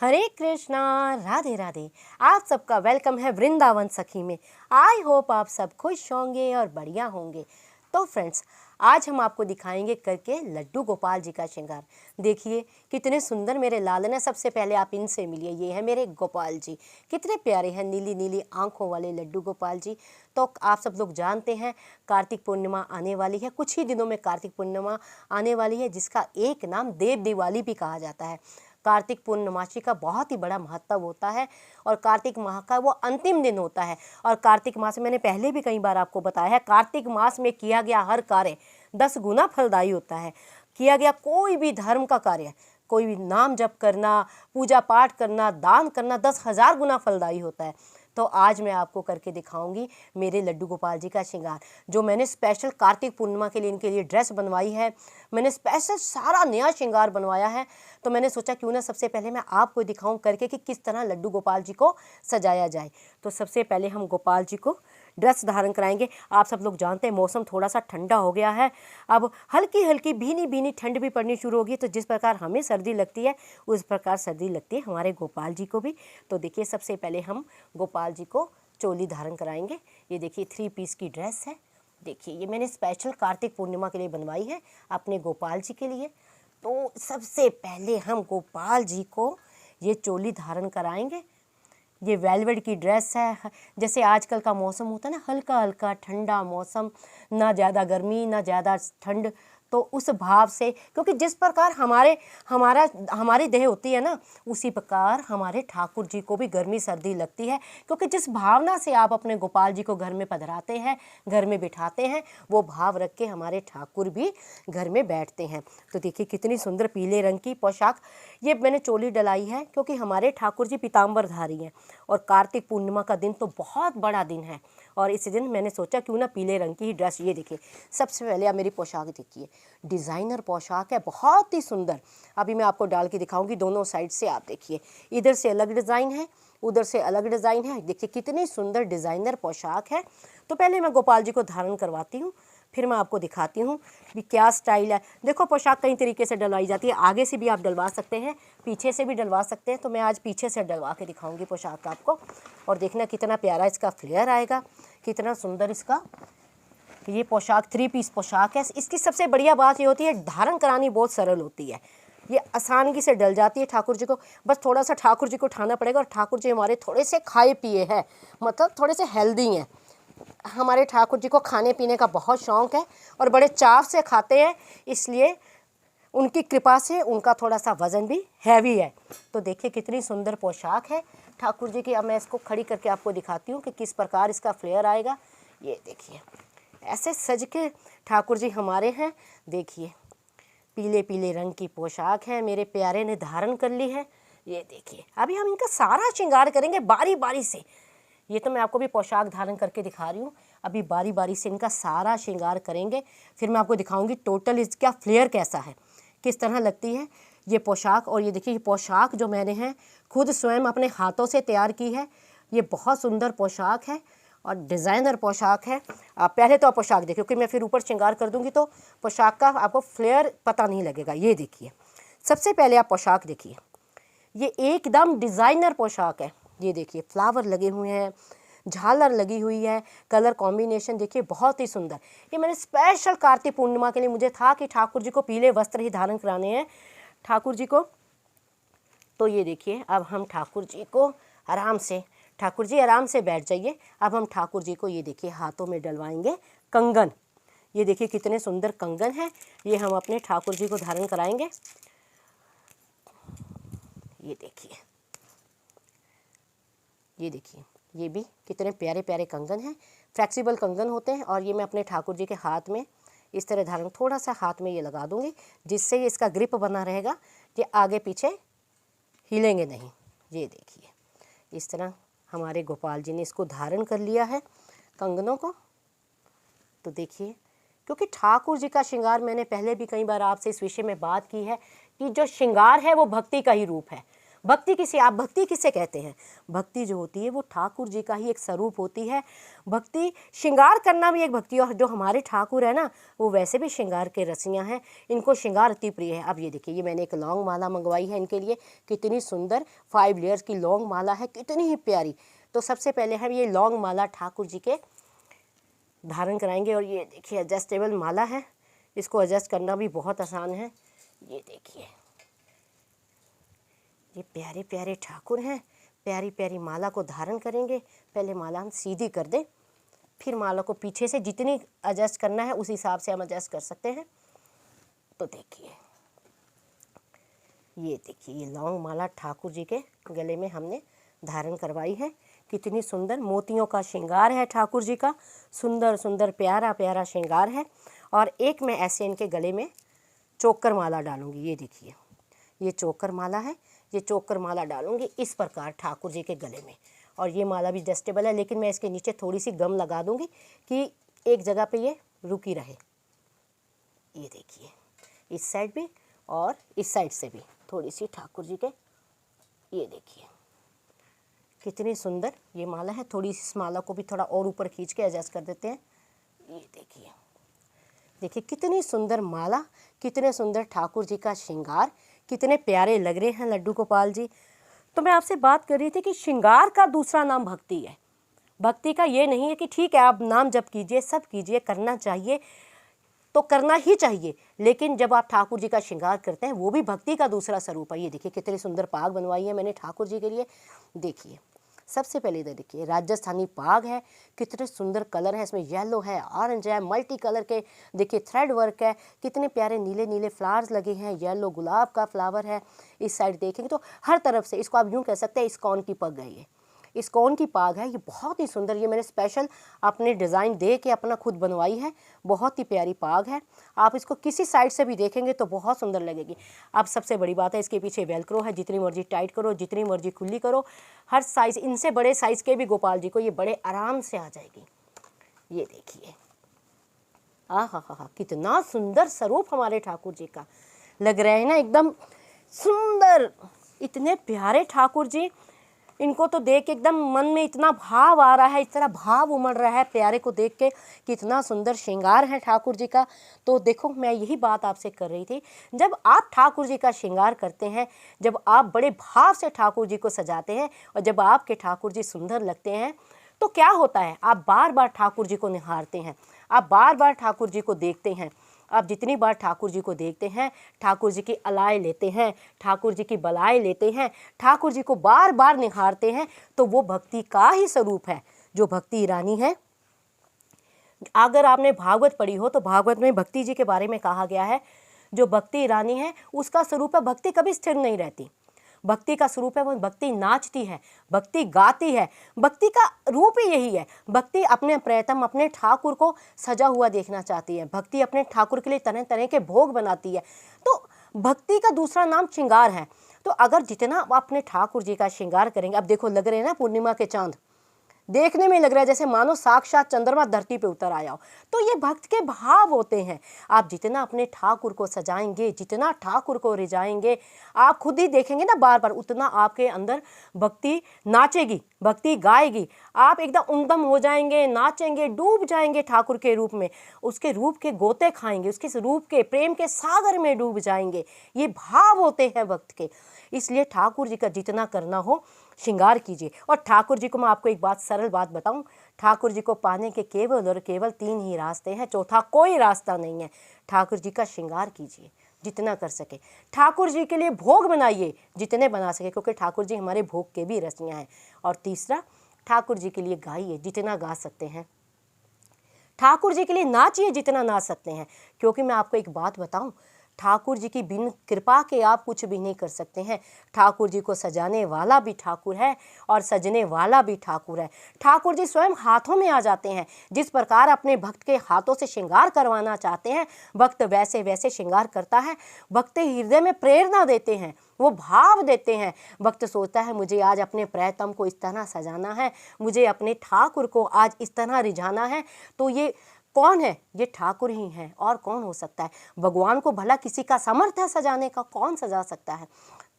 हरे कृष्णा, राधे राधे। आप सबका वेलकम है वृंदावन सखी में। आई होप आप सब खुश होंगे और बढ़िया होंगे। तो फ्रेंड्स, आज हम आपको दिखाएंगे करके लड्डू गोपाल जी का श्रृंगार। देखिए कितने सुंदर मेरे लाल हैं। सबसे पहले आप इनसे मिलिए। ये है मेरे गोपाल जी, कितने प्यारे हैं, नीली नीली आंखों वाले लड्डू गोपाल जी। तो आप सब लोग जानते हैं कार्तिक पूर्णिमा आने वाली है। कुछ ही दिनों में कार्तिक पूर्णिमा आने वाली है, जिसका एक नाम देव दिवाली भी कहा जाता है। कार्तिक पूर्णमासी का बहुत ही बड़ा महत्व होता है और कार्तिक माह का वो अंतिम दिन होता है। और कार्तिक मास में मैंने पहले भी कई बार आपको बताया है, कार्तिक मास में किया गया हर कार्य 10 गुना फलदायी होता है। किया गया कोई भी धर्म का कार्य, कोई भी नाम जप करना, पूजा पाठ करना, दान करना 10,000 गुना फलदायी होता है। तो आज मैं आपको करके दिखाऊंगी मेरे लड्डू गोपाल जी का श्रृंगार, जो मैंने स्पेशल कार्तिक पूर्णिमा के लिए इनके लिए ड्रेस बनवाई है। मैंने स्पेशल सारा नया श्रृंगार बनवाया है। तो मैंने सोचा क्यों ना सबसे पहले मैं आपको दिखाऊं करके कि किस तरह लड्डू गोपाल जी को सजाया जाए। तो सबसे पहले हम गोपाल जी को ड्रेस धारण कराएंगे। आप सब लोग जानते हैं मौसम थोड़ा सा ठंडा हो गया है। अब हल्की हल्की भीनी भीनी ठंड भी पड़नी शुरू होगी। तो जिस प्रकार हमें सर्दी लगती है उस प्रकार सर्दी लगती है हमारे गोपाल जी को भी। तो देखिए सबसे पहले हम गोपाल जी को चोली धारण कराएंगे। ये देखिए 3 पीस की ड्रेस है। देखिए ये मैंने स्पेशल कार्तिक पूर्णिमा के लिए बनवाई है अपने गोपाल जी के लिए। तो सबसे पहले हम गोपाल जी को ये चोली धारण कराएंगे। ये वेलवेट की ड्रेस है। जैसे आजकल का मौसम होता है ना, हल्का हल्का ठंडा मौसम, ना ज़्यादा गर्मी ना ज़्यादा ठंड। तो उस भाव से, क्योंकि जिस प्रकार हमारी देह होती है ना, उसी प्रकार हमारे ठाकुर जी को भी गर्मी सर्दी लगती है। क्योंकि जिस भावना से आप अपने गोपाल जी को घर में पधराते हैं, घर में बिठाते हैं, वो भाव रख के हमारे ठाकुर भी घर में बैठते हैं। तो देखिए कितनी सुंदर पीले रंग की पोशाक ये मैंने चोली डलाई है, क्योंकि हमारे ठाकुर जी पीताम्बरधारी हैं और कार्तिक पूर्णिमा का दिन तो बहुत बड़ा दिन है। और इस दिन मैंने सोचा क्यों ना पीले रंग की ही ड्रेस। ये देखिए सबसे पहले आप मेरी पोशाक देखिए, डिज़ाइनर पोशाक है, बहुत ही सुंदर। अभी मैं आपको डाल के दिखाऊंगी दोनों साइड से। आप देखिए इधर से अलग डिज़ाइन है, उधर से अलग डिज़ाइन है। देखिए कितनी सुंदर डिज़ाइनर पोशाक है। तो पहले मैं गोपाल जी को धारण करवाती हूँ, फिर मैं आपको दिखाती हूँ कि क्या स्टाइल है। देखो पोशाक कई तरीके से डलवाई जाती है, आगे से भी आप डलवा सकते हैं, पीछे से भी डलवा सकते हैं। तो मैं आज पीछे से डलवा के दिखाऊंगी पोशाक आपको। और देखना कितना प्यारा इसका फ्लेयर आएगा, कितना सुंदर इसका ये पोशाक 3 पीस पोशाक है। इसकी सबसे बढ़िया बात ये होती है धारण करानी बहुत सरल होती है। ये आसानी से डल जाती है ठाकुर जी को। बस थोड़ा सा ठाकुर जी को उठाना पड़ेगा। और ठाकुर जी हमारे थोड़े से खाए पिए हैं, मतलब थोड़े से हेल्दी हैं। हमारे ठाकुर जी को खाने पीने का बहुत शौक़ है और बड़े चाव से खाते हैं, इसलिए उनकी कृपा से उनका थोड़ा सा वज़न भी हैवी है। तो देखिए कितनी सुंदर पोशाक है ठाकुर जी की। अब मैं इसको खड़ी करके आपको दिखाती हूँ कि किस प्रकार इसका फ्लेयर आएगा। ये देखिए ऐसे सज के ठाकुर जी हमारे हैं। देखिए पीले पीले रंग की पोशाक है, मेरे प्यारे ने धारण कर ली है। ये देखिए अभी हम इनका सारा श्रृंगार करेंगे बारी बारी से। ये तो मैं आपको भी पोशाक धारण करके दिखा रही हूँ, अभी बारी बारी से इनका सारा श्रृंगार करेंगे। फिर मैं आपको दिखाऊंगी टोटल इसका फ्लेयर कैसा है, किस तरह लगती है ये पोशाक। और ये देखिए ये पोशाक जो मैंने है खुद स्वयं अपने हाथों से तैयार की है। ये बहुत सुंदर पोशाक है और डिज़ाइनर पोशाक है। आप पहले तो आप पोशाक देखिए, क्योंकि मैं फिर ऊपर श्रृंगार कर दूंगी तो पोशाक का आपको फ्लेयर पता नहीं लगेगा। ये देखिए सबसे पहले आप पोशाक देखिए, ये एकदम डिज़ाइनर पोशाक है। ये देखिए फ्लावर लगे हुए हैं, झालर लगी हुई है, कलर कॉम्बिनेशन देखिए बहुत ही सुंदर। ये मैंने स्पेशल कार्तिक पूर्णिमा के लिए, मुझे था कि ठाकुर जी को पीले वस्त्र ही धारण कराने हैं ठाकुर जी को। तो ये देखिए अब हम ठाकुर जी को आराम से, ठाकुर जी आराम से बैठ जाइए। अब हम ठाकुर जी को ये देखिए हाथों में डलवाएंगे कंगन। ये देखिए कितने सुंदर कंगन हैं, ये हम अपने ठाकुर जी को धारण कराएंगे। ये देखिए ये भी कितने प्यारे प्यारे कंगन हैं, फ्लेक्सिबल कंगन होते हैं। और ये मैं अपने ठाकुर जी के हाथ में इस तरह धारण, थोड़ा सा हाथ में ये लगा दूंगी, जिससे ये इसका ग्रिप बना रहेगा, ये आगे पीछे हिलेंगे नहीं। ये देखिए इस तरह हमारे गोपाल जी ने इसको धारण कर लिया है कंगनों को। तो देखिए क्योंकि ठाकुर जी का श्रृंगार, मैंने पहले भी कई बार आपसे इस विषय में बात की है कि जो श्रृंगार है वो भक्ति का ही रूप है। भक्ति किसे, आप भक्ति किसे कहते हैं? भक्ति जो होती है वो ठाकुर जी का ही एक स्वरूप होती है। भक्ति श्रृंगार करना भी एक भक्ति, और जो हमारे ठाकुर है ना वो वैसे भी श्रृंगार के रसियाँ हैं, इनको श्रृंगार अति प्रिय है। अब ये देखिए, ये मैंने एक लौंग माला मंगवाई है इनके लिए, कितनी सुंदर 5 लेयर्स की लौंग माला है, कितनी ही प्यारी। तो सबसे पहले हम ये लौंग माला ठाकुर जी के धारण कराएंगे। और ये देखिए एडजस्टेबल माला है, इसको एडजस्ट करना भी बहुत आसान है। ये देखिए, ये प्यारे प्यारे ठाकुर हैं, प्यारी प्यारी माला को धारण करेंगे। पहले माला हम सीधी कर दें, फिर माला को पीछे से जितनी एडजस्ट करना है उस हिसाब से हम एडजस्ट कर सकते हैं। तो देखिए, ये देखिए, ये लौंग माला ठाकुर जी के गले में हमने धारण करवाई है। कितनी सुंदर मोतियों का श्रृंगार है ठाकुर जी का, सुंदर सुंदर प्यारा प्यारा श्रृंगार है। और एक मैं ऐसे इनके गले में चोकर माला डालूंगी। ये देखिए, ये चोकर माला है, ये चोकर माला डालूंगी इस प्रकार ठाकुर जी के गले में। और ये माला भी एडजस्टेबल है, लेकिन मैं इसके नीचे थोड़ी सी गम लगा दूंगी कि एक जगह पे ये रुकी रहे। ये देखिए, इस साइड भी और इस साइड से भी थोड़ी सी ठाकुर जी के, ये देखिए कितनी सुंदर ये माला है। थोड़ी सी इस माला को भी थोड़ा और ऊपर खींच के एडजस्ट कर देते हैं। ये देखिए, देखिए कितनी सुंदर माला, कितने सुंदर ठाकुर जी का श्रृंगार, कितने प्यारे लग रहे हैं लड्डू गोपाल जी। तो मैं आपसे बात कर रही थी कि श्रृंगार का दूसरा नाम भक्ति है। भक्ति का ये नहीं है कि ठीक है आप नाम जप कीजिए, सब कीजिए, करना चाहिए तो करना ही चाहिए, लेकिन जब आप ठाकुर जी का श्रृंगार करते हैं वो भी भक्ति का दूसरा स्वरूप है। ये देखिए कितनी सुंदर पाग बनवाई है मैंने ठाकुर जी के लिए। देखिए, सबसे पहले इधर देखिए राजस्थानी पाग है, कितने सुंदर कलर है इसमें, येलो है, ऑरेंज है, मल्टी कलर के देखिए थ्रेड वर्क है, कितने प्यारे नीले नीले फ्लावर्स लगे हैं, येलो गुलाब का फ्लावर है। इस साइड देखेंगे तो हर तरफ से इसको आप यूँ कह सकते हैं इस्कॉन की पग है, ये इस्कॉन की पाग है। ये बहुत ही सुंदर, ये मैंने स्पेशल अपने डिज़ाइन दे के अपना खुद बनवाई है, बहुत ही प्यारी पाग है। आप इसको किसी साइड से भी देखेंगे तो बहुत सुंदर लगेगी। अब सबसे बड़ी बात है इसके पीछे वेलक्रो है, जितनी मर्जी टाइट करो, जितनी मर्जी खुली करो, हर साइज़, इनसे बड़े साइज़ के भी गोपाल जी को ये बड़े आराम से आ जाएगी। ये देखिए, हा, कितना सुंदर स्वरूप हमारे ठाकुर जी का लग रहा है ना, एकदम सुंदर, इतने प्यारे ठाकुर जी। इनको तो देख के एकदम मन में इतना भाव आ रहा है, इस तरह भाव उमड़ रहा है प्यारे को देख के, कितना सुंदर श्रृंगार है ठाकुर जी का। तो देखो, मैं यही बात आपसे कर रही थी, जब आप ठाकुर जी का श्रृंगार करते हैं, जब आप बड़े भाव से ठाकुर जी को सजाते हैं और जब आपके ठाकुर जी सुंदर लगते हैं तो क्या होता है, आप बार बार ठाकुर जी को निहारते हैं, आप बार बार ठाकुर जी को देखते हैं। आप जितनी बार ठाकुर जी को देखते हैं, ठाकुर जी की अलाए लेते हैं, ठाकुर जी की बलाएँ लेते हैं, ठाकुर जी को बार बार निहारते हैं, तो वो भक्ति का ही स्वरूप है जो भक्ति रानी है। अगर आपने भागवत पढ़ी हो तो भागवत में भक्ति जी के बारे में कहा गया है, जो भक्ति रानी है उसका स्वरूप है, भक्ति कभी स्थिर नहीं रहती। भक्ति का स्वरूप है वो भक्ति नाचती है, भक्ति गाती है, भक्ति का रूप ही यही है। भक्ति अपने प्रियतम अपने ठाकुर को सजा हुआ देखना चाहती है, भक्ति अपने ठाकुर के लिए तरह तरह के भोग बनाती है। तो भक्ति का दूसरा नाम श्रृंगार है। तो अगर जितना आप अपने ठाकुर जी का श्रृंगार करेंगे, अब देखो लग रहे हैं ना पूर्णिमा के चांद, देखने में लग रहा है जैसे मानो साक्षात चंद्रमा धरती पे उतर आया हो। तो ये भक्त के भाव होते हैं। आप जितना अपने ठाकुर को सजाएंगे, जितना ठाकुर को रिझाएंगे, आप खुद ही देखेंगे ना बार बार, उतना आपके अंदर भक्ति नाचेगी, भक्ति गाएगी। आप एकदम उमदम हो जाएंगे, नाचेंगे, डूब जाएंगे ठाकुर के रूप में, उसके रूप के गोते खाएंगे, उसके रूप के प्रेम के सागर में डूब जाएंगे। ये भाव होते हैं भक्त के। इसलिए ठाकुर जी का जितना करना हो श्रृंगार कीजिए। और ठाकुर जी को मैं आपको एक बात, सरल बात बताऊं, ठाकुर जी को पाने के केवल और केवल 3 ही रास्ते हैं, चौथा कोई रास्ता नहीं है। ठाकुर जी का श्रृंगार कीजिए जितना कर सके, ठाकुर जी के लिए भोग बनाइए जितने बना सके, क्योंकि ठाकुर जी हमारे भोग के भी रसियाँ हैं। और तीसरा, ठाकुर जी के लिए गाइए जितना गा सकते हैं, ठाकुर जी के लिए नाचिए जितना नाच सकते हैं। क्योंकि मैं आपको एक बात बताऊं, ठाकुर जी की बिन कृपा के आप कुछ भी नहीं कर सकते हैं। ठाकुर जी को सजाने वाला भी ठाकुर है और सजने वाला भी ठाकुर है। ठाकुर जी स्वयं हाथों में आ जाते हैं। जिस प्रकार अपने भक्त के हाथों से श्रृंगार करवाना चाहते हैं, भक्त वैसे वैसे श्रृंगार करता है। भक्त हृदय में प्रेरणा देते हैं, वो भाव देते हैं। भक्त सोचता है मुझे आज अपने प्रियतम को इस तरह सजाना है, मुझे अपने ठाकुर को आज इस तरह रिझाना है। तो ये कौन है? ये ठाकुर ही हैं, और कौन हो सकता है? भगवान को भला किसी का सामर्थ्य है सजाने का? कौन सजा सकता है?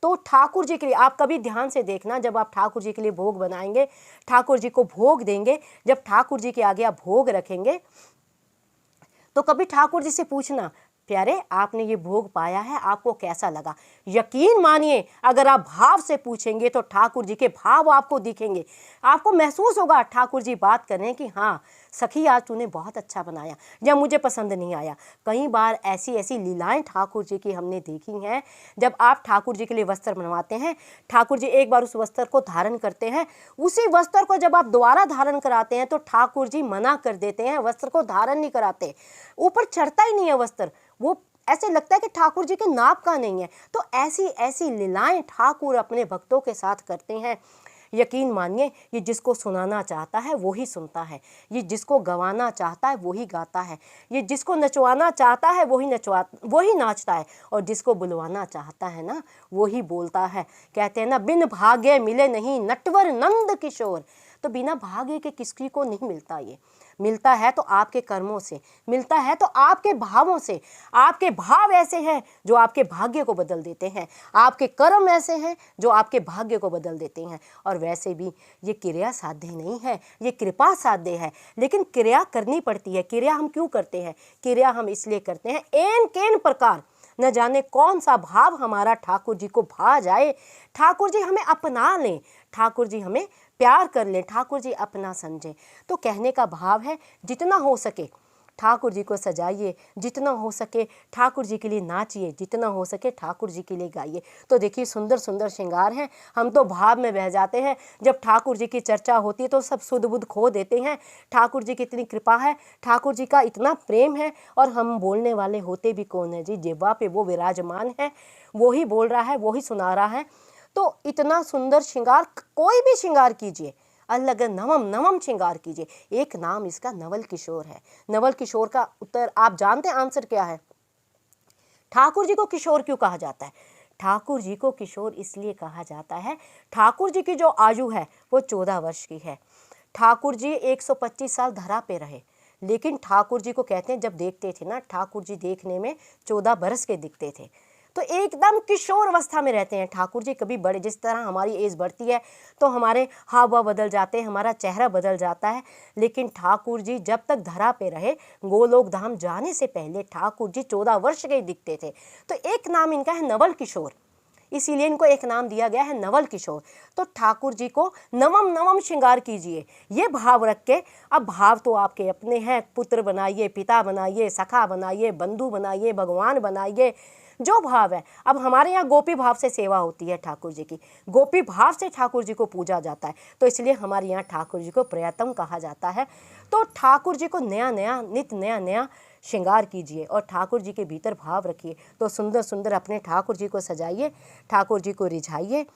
तो ठाकुर जी के लिए आप कभी ध्यान से देखना, जब आप ठाकुर जी के लिए भोग बनाएंगे, ठाकुर जी को भोग देंगे, जब ठाकुर जी के आगे आप भोग रखेंगे, तो कभी ठाकुर जी से पूछना, प्यारे आपने ये भोग पाया है, आपको कैसा लगा। यकीन मानिए अगर आप भाव से पूछेंगे तो ठाकुर जी के भाव आपको दिखेंगे, आपको महसूस होगा ठाकुर जी बात कर रहे हैं कि हाँ सखी आज तूने बहुत अच्छा बनाया या मुझे पसंद नहीं आया। कई बार ऐसी ऐसी लीलाएं ठाकुर जी की हमने देखी हैं। जब आप ठाकुर जी के लिए वस्त्र बनवाते हैं, ठाकुर जी एक बार उस वस्त्र को धारण करते हैं, उसी वस्त्र को जब आप दोबारा धारण कराते हैं तो ठाकुर जी मना कर देते हैं, वस्त्र को धारण नहीं कराते, ऊपर चढ़ता ही नहीं है वस्त्र, वो ऐसे लगता है कि ठाकुर जी के नाप का नहीं है। तो ऐसी ऐसी लीलाएं ठाकुर अपने भक्तों के साथ करते हैं। यकीन मानिए ये जिसको सुनाना चाहता है वो ही सुनता है, ये जिसको गवाना चाहता है वो ही गाता है, ये जिसको नचवाना चाहता है वो ही नाचता है, और जिसको बुलवाना चाहता है ना वो ही बोलता है। कहते हैं ना, बिन भाग्य मिले नहीं नटवर नंद किशोर। तो बिना भाग्य के किसी को नहीं मिलता, ये मिलता है तो आपके कर्मों से, मिलता है तो आपके भावों से। आपके भाव ऐसे हैं जो आपके भाग्य को बदल देते हैं, आपके कर्म ऐसे हैं जो आपके भाग्य को बदल देते हैं। और वैसे भी ये क्रिया साध्य नहीं है, ये कृपा साध्य है, लेकिन क्रिया करनी पड़ती है। क्रिया हम क्यों करते हैं? क्रिया हम इसलिए करते हैं एन केन प्रकार, न जाने कौन सा भाव हमारा ठाकुर जी को भा जाए, ठाकुर जी हमें अपना लें, ठाकुर जी हमें प्यार कर लें, ठाकुर जी अपना समझें। तो कहने का भाव है जितना हो सके ठाकुर जी को सजाइए, जितना हो सके ठाकुर जी के लिए नाचिए, जितना हो सके ठाकुर जी के लिए गाइए। तो देखिए सुंदर सुंदर श्रृंगार हैं, हम तो भाव में बह जाते हैं। जब ठाकुर जी की चर्चा होती है तो सब सुध बुध खो देते हैं। ठाकुर जी की इतनी कृपा है, ठाकुर जी का इतना प्रेम है, और हम बोलने वाले होते भी कौन है जी? जिह्वा पे वो विराजमान है, वो ही बोल रहा है, वो ही सुना रहा है। तो इतना सुंदर श्रृंगार, कोई भी श्रृंगार कीजिए, अलग नवम नवम श्रृंगार कीजिए। एक नाम इसका नवल किशोर है। नवल किशोर का उत्तर आप जानते हैं, आंसर क्या है? ठाकुर जी को किशोर क्यों कहा जाता है? ठाकुर जी को किशोर इसलिए कहा जाता है, ठाकुर जी की जो आयु है वो 14 वर्ष की है। ठाकुर जी 125 साल धरा पे रहे, लेकिन ठाकुर जी को कहते हैं, जब देखते थे ना, ठाकुर जी देखने में 14 बरस के दिखते थे, तो एकदम किशोर अवस्था में रहते हैं ठाकुर जी। कभी बड़े, जिस तरह हमारी एज बढ़ती है तो हमारे हाव भाव बदल जाते हैं, हमारा चेहरा बदल जाता है, लेकिन ठाकुर जी जब तक धरा पे रहे, गोलोक धाम जाने से पहले ठाकुर जी 14 वर्ष के दिखते थे। तो एक नाम इनका है नवल किशोर, इसीलिए इनको एक नाम दिया गया है नवल किशोर। तो ठाकुर जी को नवम नवम श्रृंगार कीजिए, ये भाव रख के। अब भाव तो आपके अपने हैं, पुत्र बनाइए, पिता बनाइए, सखा बनाइए, बंधु बनाइए, भगवान बनाइए, जो भाव है। अब हमारे यहाँ गोपी भाव से सेवा होती है ठाकुर जी की, गोपी भाव से ठाकुर जी को पूजा जाता है, तो इसलिए हमारे यहाँ ठाकुर जी को प्रियतम कहा जाता है। तो ठाकुर जी को नया नया, नित नया नया श्रृंगार कीजिए और ठाकुर जी के भीतर भाव रखिए। तो सुंदर सुंदर अपने ठाकुर जी को सजाइए, ठाकुर जी को रिझाइए।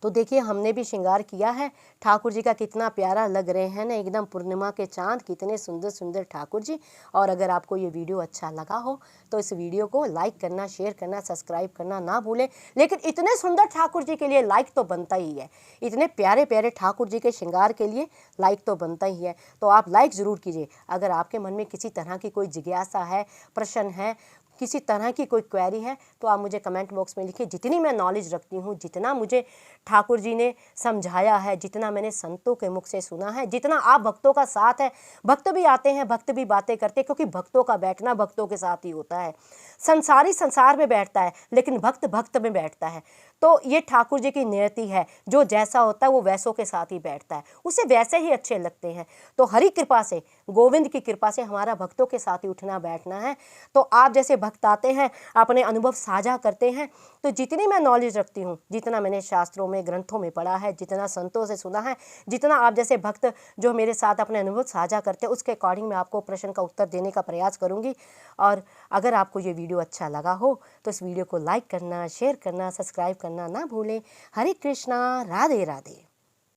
तो देखिए हमने भी श्रृंगार किया है, ठाकुर जी का कितना प्यारा लग रहे हैं ना, एकदम पूर्णिमा के चांद, कितने सुंदर सुंदर ठाकुर जी। और अगर आपको ये वीडियो अच्छा लगा हो तो इस वीडियो को लाइक करना, शेयर करना, सब्सक्राइब करना ना भूलें। लेकिन इतने सुंदर ठाकुर जी के लिए लाइक तो बनता ही है, इतने प्यारे प्यारे ठाकुर जी के श्रृंगार के लिए लाइक तो बनता ही है। तो आप लाइक ज़रूर कीजिए। अगर आपके मन में किसी तरह की कोई जिज्ञासा है, प्रश्न है, किसी तरह की कोई क्वेरी है, तो आप मुझे कमेंट बॉक्स में लिखिए। जितनी मैं नॉलेज रखती हूँ, जितना मुझे ठाकुर जी ने समझाया है, जितना मैंने संतों के मुख से सुना है, जितना आप भक्तों का साथ है, भक्त भी आते हैं, भक्त भी बातें करते हैं, क्योंकि भक्तों का बैठना भक्तों के साथ ही होता है। संसारी संसार में बैठता है, लेकिन भक्त भक्त में बैठता है। तो ये ठाकुर जी की नियति है, जो जैसा होता है वो वैसों के साथ ही बैठता है, उसे वैसे ही अच्छे लगते हैं। तो हरि कृपा से, गोविंद की कृपा से हमारा भक्तों के साथ ही उठना बैठना है। तो आप जैसे भक्त आते हैं, अपने अनुभव साझा करते हैं, तो जितनी मैं नॉलेज रखती हूँ, जितना मैंने शास्त्रों में, ग्रंथों में पढ़ा है, जितना संतों से सुना है, जितना आप जैसे भक्त जो मेरे साथ अपने अनुभव साझा करते हैं, उसके अकॉर्डिंग मैं आपको प्रश्न का उत्तर देने का प्रयास करूँगी। और अगर आपको ये वीडियो अच्छा लगा हो तो इस वीडियो को लाइक करना, शेयर करना, सब्सक्राइब करना ना भूलें। हरे कृष्णा, राधे राधे।